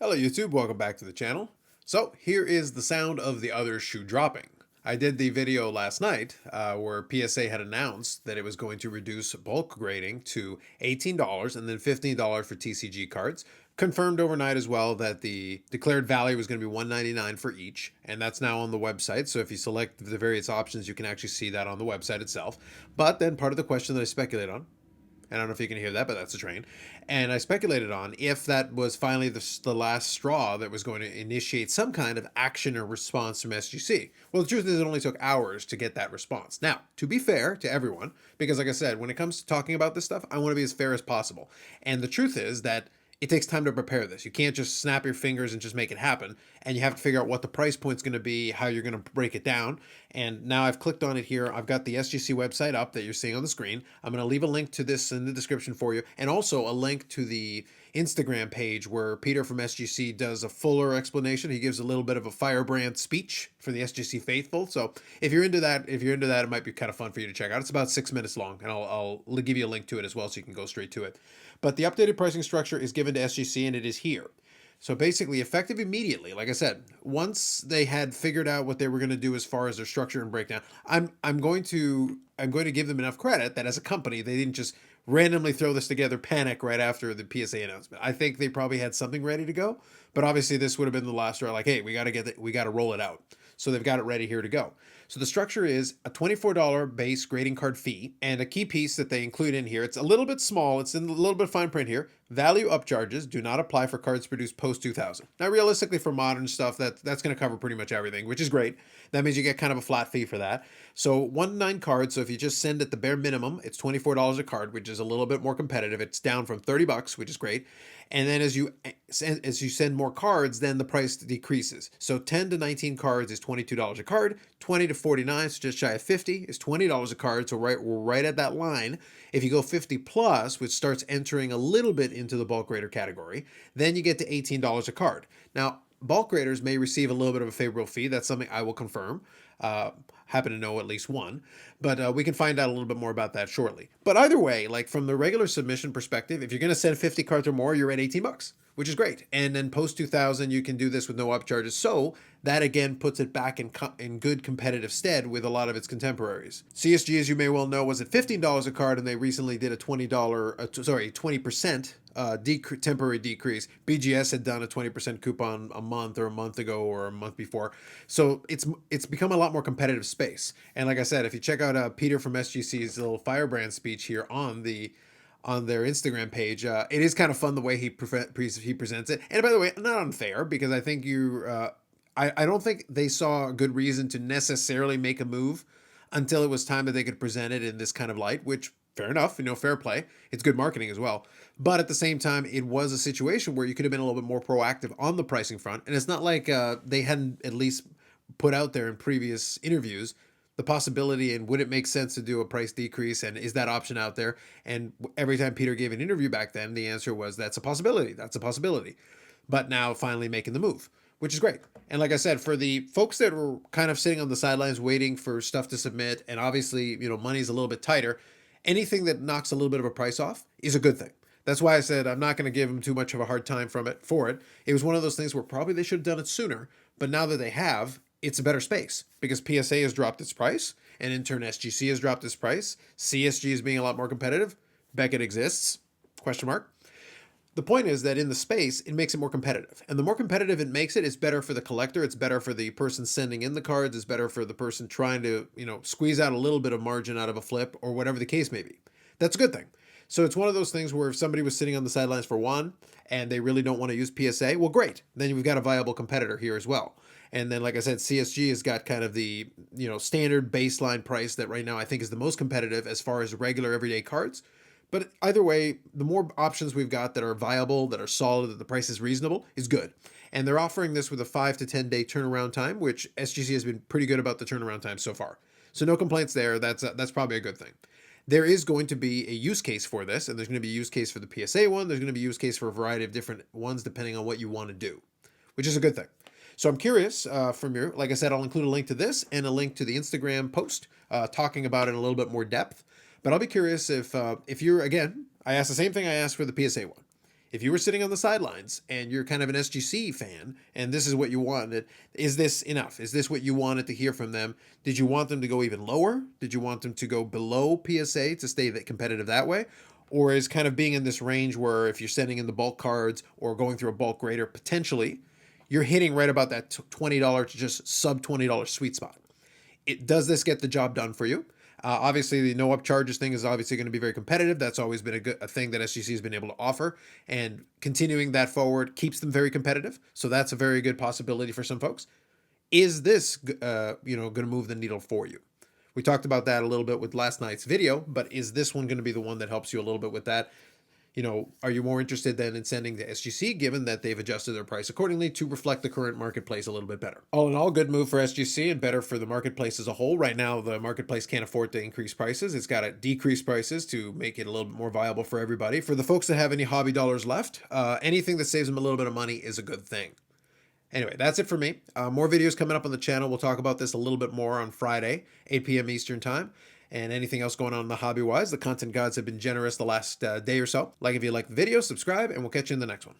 Hello YouTube, welcome back to the channel. So here is the sound of the other shoe dropping. I did the video last night where PSA had announced that it was going to reduce bulk grading to $18 and then $15 for TCG cards. Confirmed overnight as well that the declared value was going to be $199 for each, and that's now on the website. So if you select the various options, you can actually see that on the website itself. But then part of the question that I speculate on, I don't know if you can hear that, but that's a train. And I speculated on if that was finally the last straw that was going to initiate some kind of action or response from SGC. Well, the truth is it only took hours to get that response. Now, to be fair to everyone, because like I said, when it comes to talking about this stuff, I want to be as fair as possible. And the truth is that it takes time to prepare this. You can't just snap your fingers and just make it happen. And you have to figure out what the price point's going to be, how you're going to break it down. And now I've clicked on it here. I've got the SGC website up that you're seeing on the screen. I'm going to leave a link to this in the description for you, and also a link to the Instagram page where Peter from SGC does a fuller explanation. He gives a little bit of a firebrand speech for the SGC faithful. So if you're into that, it might be kind of fun for you to check out. It's about 6 minutes long, and I'll give you a link to it as well so you can go straight to it. But the updated pricing structure is given to SGC, and it is here. So basically, effective immediately. Like I said, once they had figured out what they were going to do as far as their structure and breakdown, I'm going to give them enough credit that as a company, they didn't just randomly throw this together, panic right after the PSA announcement. I think they probably had something ready to go, but obviously this would have been the last straw. Like, hey, we got to roll it out. So they've got it ready here to go. So the structure is a $24 base grading card fee, and a key piece that they include in here. It's a little bit small. It's in a little bit of fine print here. Value upcharges do not apply for cards produced post 2000. Now, realistically, for modern stuff, that's going to cover pretty much everything, which is great. That means you get kind of a flat fee for that. So 1-9 cards. So if you just send at the bare minimum, it's $24 a card, which is a little bit more competitive. It's down from $30, which is great. And then as you send more cards, then the price decreases. So 10 to 19 cards is $22 a card. 20 to 49, so just shy of 50, is $20 a card. So we're right at that line. If you go 50 plus, which starts entering a little bit into the bulk grader category, then you get to $18 a card. Now, bulk graders may receive a little bit of a favorable fee. That's something I will confirm. Happen to know at least one, but we can find out a little bit more about that shortly. But either way, like from the regular submission perspective, if you're going to send 50 cards or more, you're at $18, which is great. And then post 2000, you can do this with no upcharges. So that again puts it back in good competitive stead with a lot of its contemporaries. CSG, as you may well know, was at $15 a card, and they recently did a $20% temporary decrease. BGS had done a 20% coupon a month ago or a month before. So it's become a lot more competitive space. And like I said, if you check out Peter from SGC's little firebrand speech here on their Instagram page, it is kind of fun the way he presents it. And by the way, not unfair, because I think I don't think they saw a good reason to necessarily make a move until it was time that they could present it in this kind of light, which fair enough, fair play. It's good marketing as well. But at the same time, it was a situation where you could have been a little bit more proactive on the pricing front. And it's not like they hadn't at least put out there in previous interviews the possibility, and would it make sense to do a price decrease, and is that option out there? And every time Peter gave an interview back then, the answer was that's a possibility. That's a possibility. But now finally making the move, which is great. And like I said, for the folks that were kind of sitting on the sidelines waiting for stuff to submit, and obviously, money's a little bit tighter, anything that knocks a little bit of a price off is a good thing. That's why I said I'm not going to give them too much of a hard time for it. It was one of those things where probably they should have done it sooner, but now that they have, it's a better space because PSA has dropped its price, and in turn SGC has dropped its price. CSG is being a lot more competitive. Beckett exists, question mark. The point is that in the space, it makes it more competitive. And the more competitive it makes it, it's better for the collector. It's better for the person sending in the cards. It's better for the person trying to, squeeze out a little bit of margin out of a flip or whatever the case may be. That's a good thing. So it's one of those things where if somebody was sitting on the sidelines for one and they really don't want to use PSA, well, great. Then we've got a viable competitor here as well. And then, like I said, CSG has got kind of the, standard baseline price that right now I think is the most competitive as far as regular everyday cards. But either way, the more options we've got that are viable, that are solid, that the price is reasonable, is good. And they're offering this with a 5 to 10 day turnaround time, which SGC has been pretty good about the turnaround time so far. So no complaints there. That's probably a good thing. There is going to be a use case for this, and there's going to be a use case for the PSA one. There's going to be a use case for a variety of different ones depending on what you want to do, which is a good thing. So I'm curious from your, like I said, I'll include a link to this and a link to the Instagram post talking about it in a little bit more depth. But I'll be curious if you're, again, I asked the same thing I asked for the PSA one. If you were sitting on the sidelines and you're kind of an SGC fan and this is what you wanted, is this enough? Is this what you wanted to hear from them? Did you want them to go even lower? Did you want them to go below PSA to stay that competitive that way? Or is kind of being in this range where if you're sending in the bulk cards or going through a bulk grader, potentially you're hitting right about that $20 to just sub $20 sweet spot? Does this get the job done for you? Obviously, the no up charges thing is obviously going to be very competitive. That's always been a thing that SGC has been able to offer, and continuing that forward keeps them very competitive. So that's a very good possibility for some folks. Is this, going to move the needle for you? We talked about that a little bit with last night's video, but is this one going to be the one that helps you a little bit with that? Are you more interested than in sending to SGC, given that they've adjusted their price accordingly to reflect the current marketplace a little bit better? All in all, good move for SGC and better for the marketplace as a whole. Right now, the marketplace can't afford to increase prices. It's got to decrease prices to make it a little bit more viable for everybody. For the folks that have any hobby dollars left, anything that saves them a little bit of money is a good thing. Anyway, that's it for me. More videos coming up on the channel. We'll talk about this a little bit more on Friday, 8 p.m. Eastern time. And anything else going on in the hobby-wise. The content gods have been generous the last day or so. Like if you like the video, subscribe, and we'll catch you in the next one.